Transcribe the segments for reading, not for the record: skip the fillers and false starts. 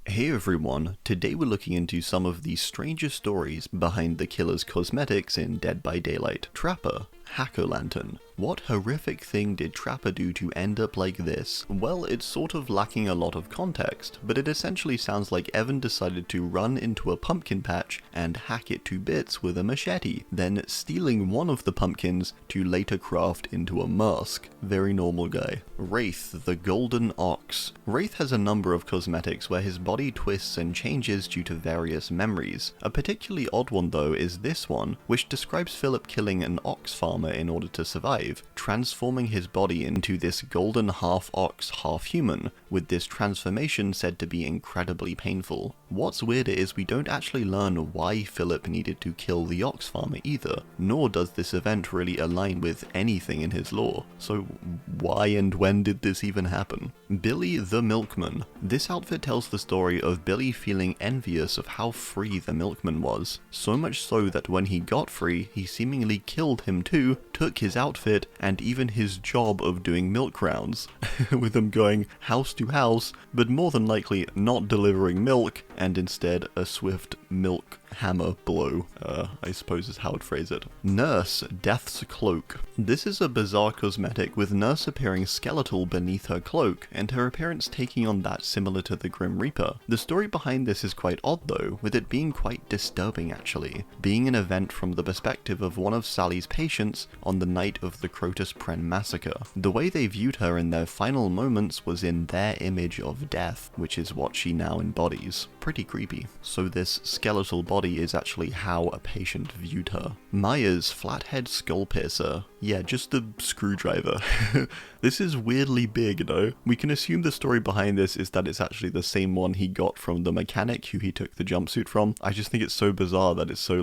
Hey everyone, today we're looking into some of the strangest stories behind the killer's cosmetics in Dead by Daylight. Trapper, Hack-O-Lantern. What horrific thing did Trapper do to end up like this? Well, it's sort of lacking a lot of context, but it essentially sounds like Evan decided to run into a pumpkin patch and hack it to bits with a machete, then stealing one of the pumpkins to later craft into a mask. Very normal guy. Wraith, the Golden Ox. Wraith has a number of cosmetics where his body twists and changes due to various memories. A particularly odd one though is this one, which describes Philip killing an ox farmer in order to survive, transforming his body into this golden half-ox, half-human, with this transformation said to be incredibly painful. What's weirder is we don't actually learn why Philip needed to kill the ox farmer either, nor does this event really align with anything in his lore. So why and when did this even happen? Billy the Milkman. This outfit tells the story of Billy feeling envious of how free the Milkman was, so much so that when he got free, he seemingly killed him too, took his outfit, and even his job of doing milk rounds, with him going house to house, but more than likely not delivering milk, and instead a swift milk hammer blow, I suppose is how I'd phrase it. Nurse, Death's Cloak. This is a bizarre cosmetic with Nurse appearing skeletal beneath her cloak, and her appearance taking on that similar to the Grim Reaper. The story behind this is quite odd though, with it being quite disturbing actually, being an event from the perspective of one of Sally's patients on the night of the Crotus Pren massacre. The way they viewed her in their final moments was in their image of death, which is what she now embodies. Pretty creepy. So this skeletal body is actually how a patient viewed her. Myers, Flathead Skull Piercer. Yeah, just the screwdriver. This is weirdly big, though. We can assume the story behind this is that it's actually the same one he got from the mechanic who he took the jumpsuit from. I just think it's so bizarre that it's so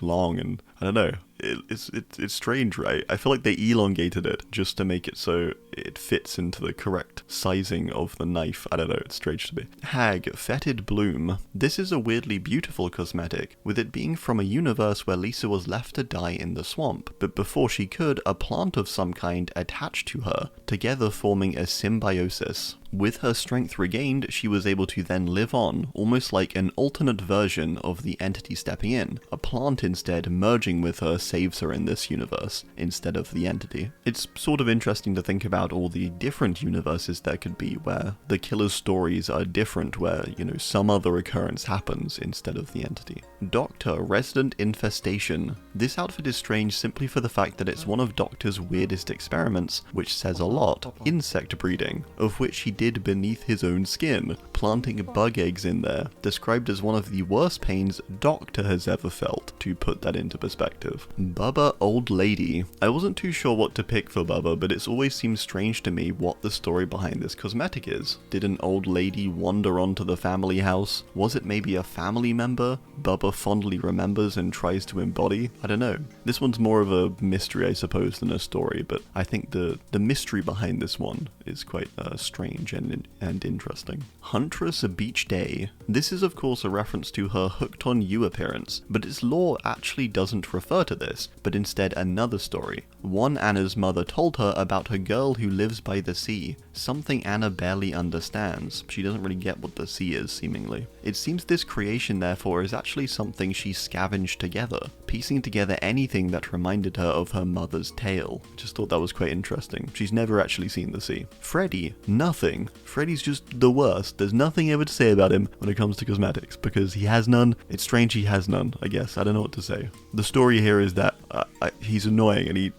long, and I don't know. It's strange, right? I feel like they elongated it just to make it so it fits into the correct sizing of the knife. I don't know, it's strange to me. Hag, Fetid Bloom. This is a weirdly beautiful cosmetic, with it being from a universe where Lisa was left to die in the swamp, but before she could, a plant of some kind attached to her, together forming a symbiosis. With her strength regained, she was able to then live on, almost like an alternate version of the entity stepping in. A plant instead merging with her saves her in this universe, instead of the entity. It's sort of interesting to think about all the different universes there could be, where the killer's stories are different, where, you know, some other occurrence happens instead of the entity. Doctor, Resident Infestation. This outfit is strange simply for the fact that it's one of Doctor's weirdest experiments, which says a lot. Insect breeding, of which he did beneath his own skin, planting bug eggs in there, described as one of the worst pains Doctor has ever felt, to put that into perspective. Bubba Old Lady. I wasn't too sure what to pick for Bubba, but it's always seemed strange to me what the story behind this cosmetic is. Did an old lady wander onto the family house? Was it maybe a family member Bubba fondly remembers and tries to embody? I don't know. This one's more of a mystery, I suppose, than a story, but I think the mystery behind this one is quite strange and interesting. Huntress, A Beach Day. This is of course a reference to her Hooked on You appearance, but its lore actually doesn't refer to this, but instead another story. One Anna's mother told her about a girl who lives by the sea, something Anna barely understands. She doesn't really get what the sea is, seemingly. It seems this creation therefore is actually something she scavenged together, piecing together anything that reminded her of her mother's tale. Just thought that was quite interesting. She's never actually seen the sea. Freddy, nothing. Freddy's just the worst. There's nothing ever to say about him when it comes to cosmetics, because he has none. It's strange he has none, I guess. I don't know what to say. The story here is that he's annoying, and he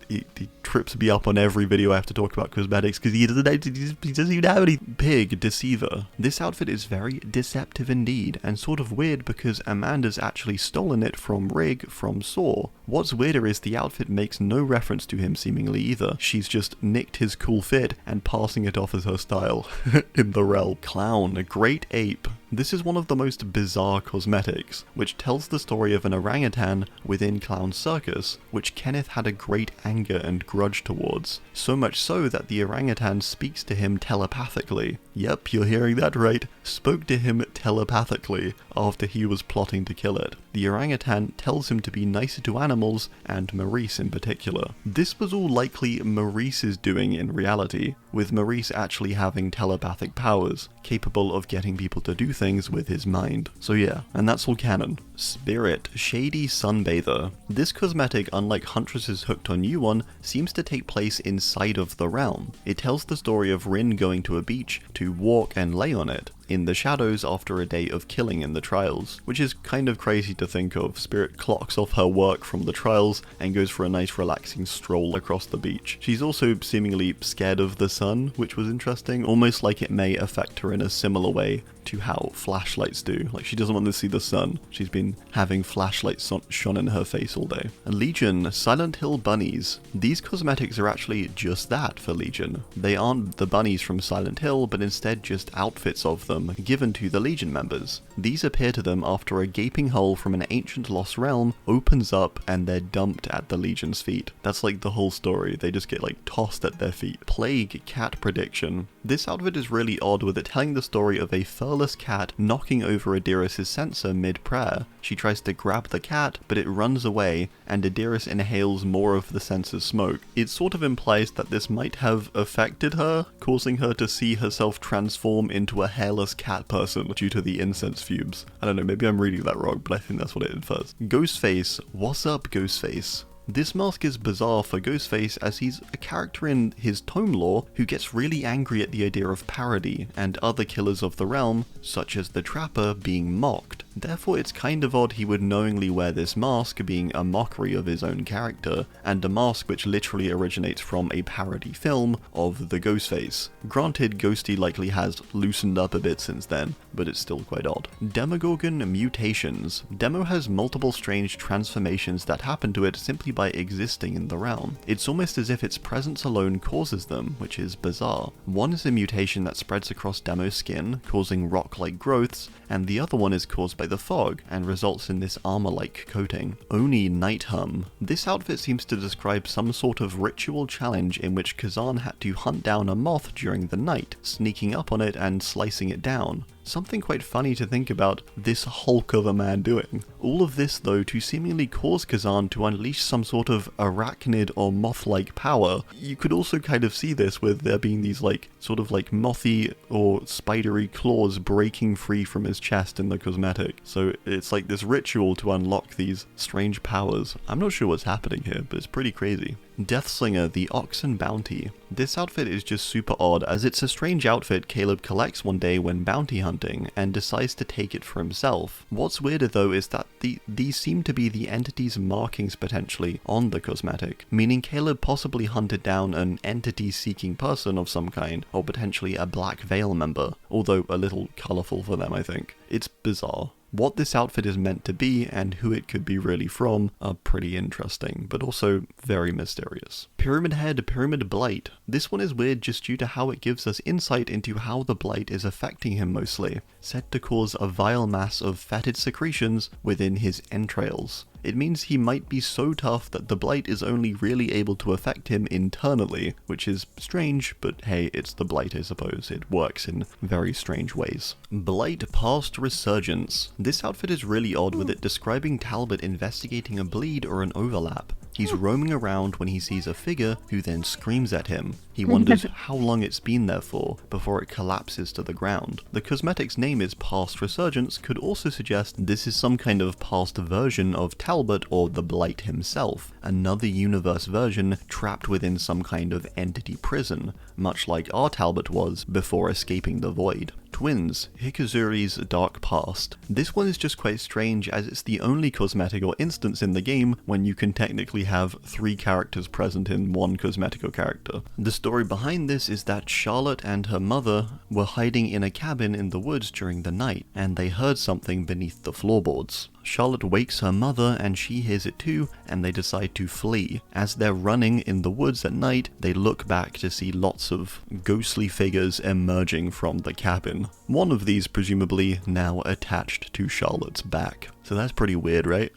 trips me up on every video I have to talk about cosmetics, because he doesn't even have any. Pig, Deceiver. This outfit is very deceptive indeed, and sort of weird because Amanda's actually stolen it from Rig from Saw. What's weirder is the outfit makes no reference to him seemingly either. She's just nicked his cool fit and passing it off as her style in the realm. Clown, a Great Ape. This is one of the most bizarre cosmetics, which tells the story of an orangutan within Clown's circus, which Kenneth had a great anger and grudge towards. So much so that the orangutan speaks to him telepathically. Yep, you're hearing that right. Spoke to him telepathically after he was plotting to kill it. The orangutan tells him to be nicer to animals, and Maurice in particular. This was all likely Maurice's doing in reality, with Maurice actually having telepathic powers, capable of getting people to do things things with his mind. So yeah, and that's all canon. Spirit, Shady Sunbather. This cosmetic, unlike Huntress's Hooked on You one, seems to take place inside of the realm. It tells the story of Rin going to a beach to walk and lay on it in the shadows after a day of killing in the trials, which is kind of crazy to think of. Spirit clocks off her work from the trials and goes for a nice relaxing stroll across the beach. She's also seemingly scared of the sun, which was interesting, almost like it may affect her in a similar way to how flashlights do. Like, she doesn't want to see the sun. She's been having flashlights shone in her face all day. Legion, Silent Hill Bunnies. These cosmetics are actually just that for Legion. They aren't the bunnies from Silent Hill, but instead just outfits of them given to the Legion members. These appear to them after a gaping hole from an ancient lost realm opens up and they're dumped at the Legion's feet. That's like the whole story. They just get like tossed at their feet. Plague Cat Prediction. This outfit is really odd, with it telling the story of a furless cat knocking over Adiris' sensor mid-prayer. She tries to grab the cat, but it runs away, and Adiris inhales more of the sensor's smoke. It sort of implies that this might have affected her, causing her to see herself transform into a hairless cat person due to the incense fumes. I don't know, maybe I'm reading that wrong, but I think that's what it infers. Ghostface. Wassup, Ghostface? This mask is bizarre for Ghostface, as he's a character in his tome lore who gets really angry at the idea of parody and other killers of the realm, such as the Trapper, being mocked. Therefore it's kind of odd he would knowingly wear this mask, being a mockery of his own character, and a mask which literally originates from a parody film of the Ghostface. Granted, Ghosty likely has loosened up a bit since then, but it's still quite odd. Demogorgon Mutations. Demo has multiple strange transformations that happen to it simply by existing in the realm. It's almost as if its presence alone causes them, which is bizarre. One is a mutation that spreads across Demo's skin, causing rock-like growths, and the other one is caused by the fog, and results in this armor-like coating. Oni Night Hum. This outfit seems to describe some sort of ritual challenge in which Kazan had to hunt down a moth during the night, sneaking up on it and slicing it down. Something quite funny to think about this hulk of a man doing. All of this though to seemingly cause Kazan to unleash some sort of arachnid or moth-like power. You could also kind of see this with there being these sort of mothy or spidery claws breaking free from his chest in the cosmetic. So it's like this ritual to unlock these strange powers. I'm not sure what's happening here, but it's pretty crazy. Deathslinger, the Oxen Bounty. This outfit is just super odd, as it's a strange outfit Caleb collects one day when bounty hunting, and decides to take it for himself. What's weirder though is that these seem to be the entity's markings potentially on the cosmetic, meaning Caleb possibly hunted down an entity-seeking person of some kind, or potentially a Black Veil member, although a little colourful for them I think. It's bizarre. What this outfit is meant to be and who it could be really from are pretty interesting, but also very mysterious. Pyramid Head, Pyramid Blight. This one is weird just due to how it gives us insight into how the blight is affecting him mostly, said to cause a vile mass of fetid secretions within his entrails. It means he might be so tough that the blight is only really able to affect him internally, which is strange, but hey, it's the blight I suppose. It works in very strange ways. Blight Past Resurgence. This outfit is really odd, with it describing Talbot investigating a bleed or an overlap. He's roaming around when he sees a figure who then screams at him. He wonders how long it's been there for before it collapses to the ground. The cosmetic's name is Past Resurgence could also suggest this is some kind of past version of Talbot or the Blight himself, another universe version trapped within some kind of entity prison, much like our Talbot was before escaping the void. Twins, Hikizuri's Dark Past. This one is just quite strange, as it's the only cosmetic or instance in the game when you can technically have 3 characters present in one cosmetic or character. The story behind this is that Charlotte and her mother were hiding in a cabin in the woods during the night, and they heard something beneath the floorboards. Charlotte wakes her mother and she hears it too, and they decide to flee. As they're running in the woods at night, they look back to see lots of ghostly figures emerging from the cabin. One of these presumably now attached to Charlotte's back. So that's pretty weird, right?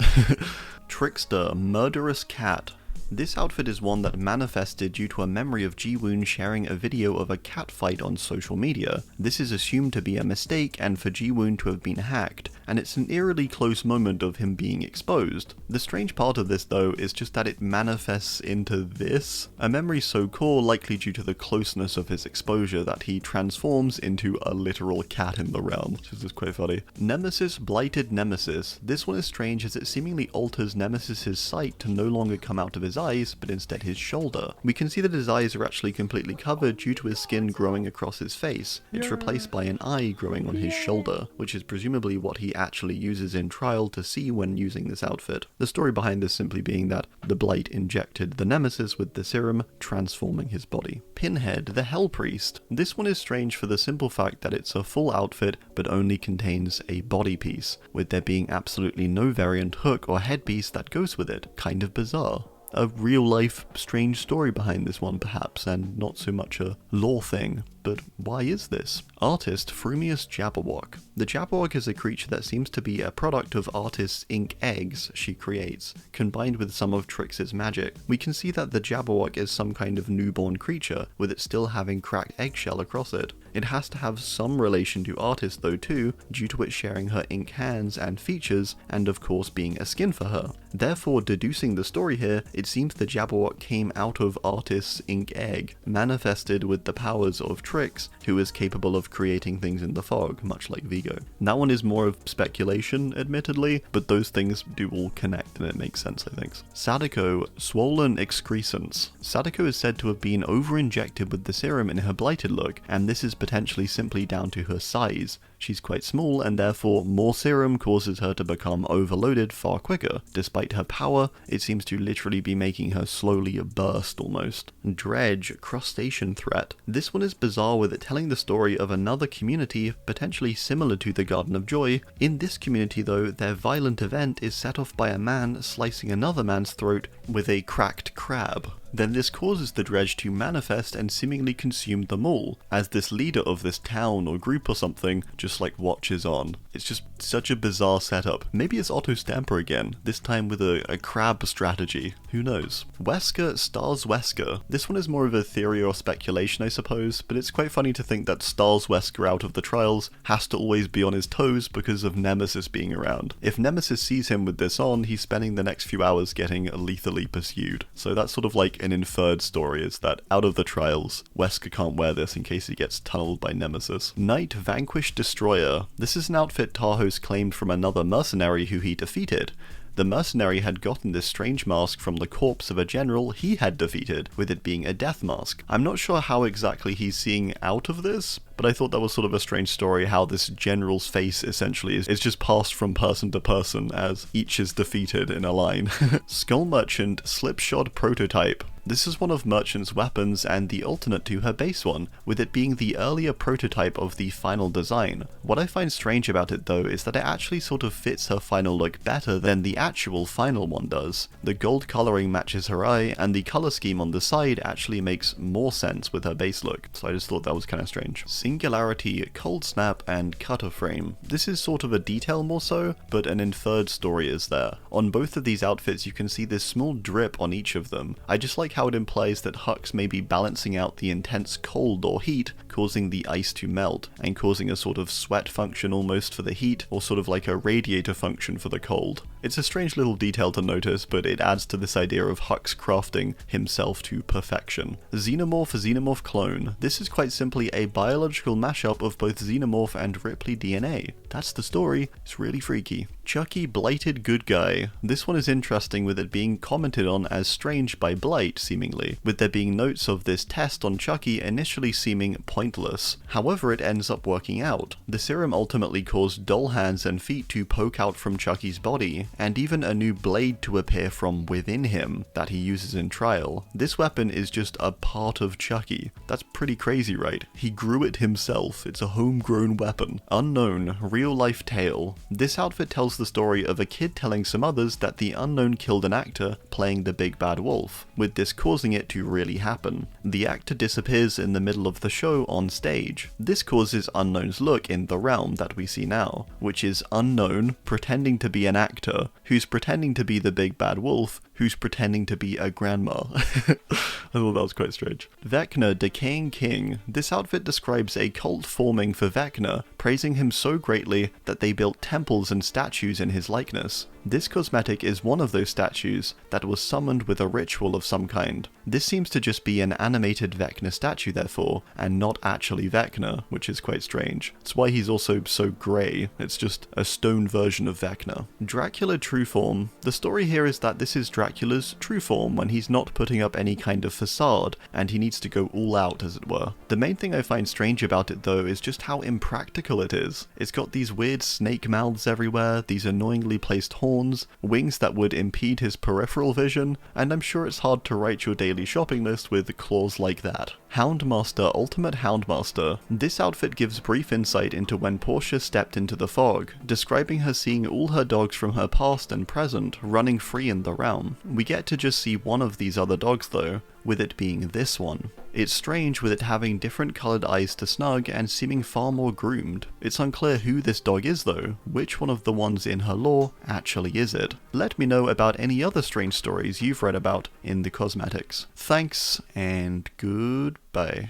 Trickster, Murderous Cat. This outfit is one that manifested due to a memory of Ji-woon sharing a video of a cat fight on social media. This is assumed to be a mistake and for Ji-woon to have been hacked, and it's an eerily close moment of him being exposed. The strange part of this though is just that it manifests into this, a memory so core likely due to the closeness of his exposure that he transforms into a literal cat in the realm, which is just quite funny. Nemesis blighted Nemesis. This one is strange as it seemingly alters Nemesis's sight to no longer come out of his eyes, but instead his shoulder. We can see that his eyes are actually completely covered due to his skin growing across his face. It's replaced by an eye growing on his shoulder, which is presumably what he actually uses in trial to see when using this outfit. The story behind this simply being that the Blight injected the Nemesis with the serum, transforming his body. Pinhead, the Hell Priest. This one is strange for the simple fact that it's a full outfit but only contains a body piece, with there being absolutely no variant hook or headpiece that goes with it. Kind of bizarre. A real-life strange story behind this one perhaps, and not so much a lore thing. But why is this? Artist Frumious Jabberwock. The Jabberwock is a creature that seems to be a product of artist's ink eggs she creates, combined with some of Trickster's magic. We can see that the Jabberwock is some kind of newborn creature, with it still having cracked eggshell across it. It has to have some relation to Artist though too, due to it sharing her ink hands and features, and of course being a skin for her. Therefore, deducing the story here, it seems the Jabberwock came out of Artist's ink egg, manifested with the powers of Tricks, who is capable of creating things in the fog, much like Vigo. That one is more of speculation, admittedly, but those things do all connect and it makes sense, I think. Sadako, swollen excrescence. Sadako is said to have been over-injected with the serum in her blighted look, and this is potentially simply down to her size. She's quite small, and therefore more serum causes her to become overloaded far quicker. Despite her power, it seems to literally be making her slowly burst almost. Dredge, crustacean threat. This one is bizarre with it telling the story of another community potentially similar to the Garden of Joy. In this community though, their violent event is set off by a man slicing another man's throat with a cracked crab. Then this causes the dredge to manifest and seemingly consume them all, as this leader of this town or group or something just like watches on. It's just such a bizarre setup. Maybe it's Otto Stamper again, this time with a crab strategy. Who knows? Wesker, S.T.A.R.S. Wesker. This one is more of a theory or speculation I suppose, but it's quite funny to think that S.T.A.R.S. Wesker out of the trials has to always be on his toes because of Nemesis being around. If Nemesis sees him with this on, he's spending the next few hours getting lethally pursued. So that's sort of like an inferred story, is that out of the trials, Wesker can't wear this in case he gets tunneled by Nemesis. Knight Vanquished Destroyer. This is an outfit Tarhos claimed from another mercenary who he defeated. The mercenary had gotten this strange mask from the corpse of a general he had defeated, with it being a death mask. I'm not sure how exactly he's seeing out of this, but I thought that was sort of a strange story how this general's face essentially is just passed from person to person as each is defeated in a line. Skull Merchant Slipshod Prototype. This is one of Merchant's weapons and the alternate to her base one, with it being the earlier prototype of the final design. What I find strange about it though is that it actually sort of fits her final look better than the actual final one does. The gold colouring matches her eye, and the colour scheme on the side actually makes more sense with her base look, so I just thought that was kind of strange. Singularity, Cold Snap, and Cutter Frame. This is sort of a detail more so, but an inferred story is there. On both of these outfits you can see this small drip on each of them. I just like how it implies that Hux may be balancing out the intense cold or heat, causing the ice to melt, and causing a sort of sweat function almost for the heat, or sort of like a radiator function for the cold. It's a strange little detail to notice, but it adds to this idea of Hux crafting himself to perfection. Xenomorph Clone. This is quite simply a biological mashup of both Xenomorph and Ripley DNA. That's the story. It's really freaky. Chucky Blighted Good Guy. This one is interesting with it being commented on as strange by Blight, seemingly, with there being notes of this test on Chucky initially seeming pointless. However, it ends up working out. The serum ultimately caused doll hands and feet to poke out from Chucky's body, and even a new blade to appear from within him that he uses in trial. This weapon is just a part of Chucky. That's pretty crazy, right? He grew it himself. It's a homegrown weapon. Unknown, real-life tale. This outfit tells the story of a kid telling some others that the unknown killed an actor playing the big bad wolf, with this causing it to really happen. The actor disappears in the middle of the show on stage. This causes Unknown's look in the realm that we see now, which is Unknown pretending to be an actor, who's pretending to be the big bad wolf, who's pretending to be a grandma. I thought that was quite strange. Vecna, Decaying King. This outfit describes a cult forming for Vecna, praising him so greatly that they built temples and statues in his likeness. This cosmetic is one of those statues that was summoned with a ritual of some kind. This seems to just be an animated Vecna statue therefore, and not actually Vecna, which is quite strange. That's why he's also so grey, it's just a stone version of Vecna. Dracula True Form. The story here is that this is Dracula's true form when he's not putting up any kind of facade, and he needs to go all out as it were. The main thing I find strange about it though is just how impractical it is. It's got these weird snake mouths everywhere, these annoyingly placed horns, wings that would impede his peripheral vision, and I'm sure it's hard to write your daily shopping list with claws like that. Houndmaster Ultimate Houndmaster. This outfit gives brief insight into when Portia stepped into the fog, describing her seeing all her dogs from her past and present running free in the realm. We get to just see one of these other dogs though, with it being this one. It's strange with it having different coloured eyes to Snug and seeming far more groomed. It's unclear who this dog is though, which one of the ones in her lore actually is it? Let me know about any other strange stories you've read about in the cosmetics. Thanks and goodbye.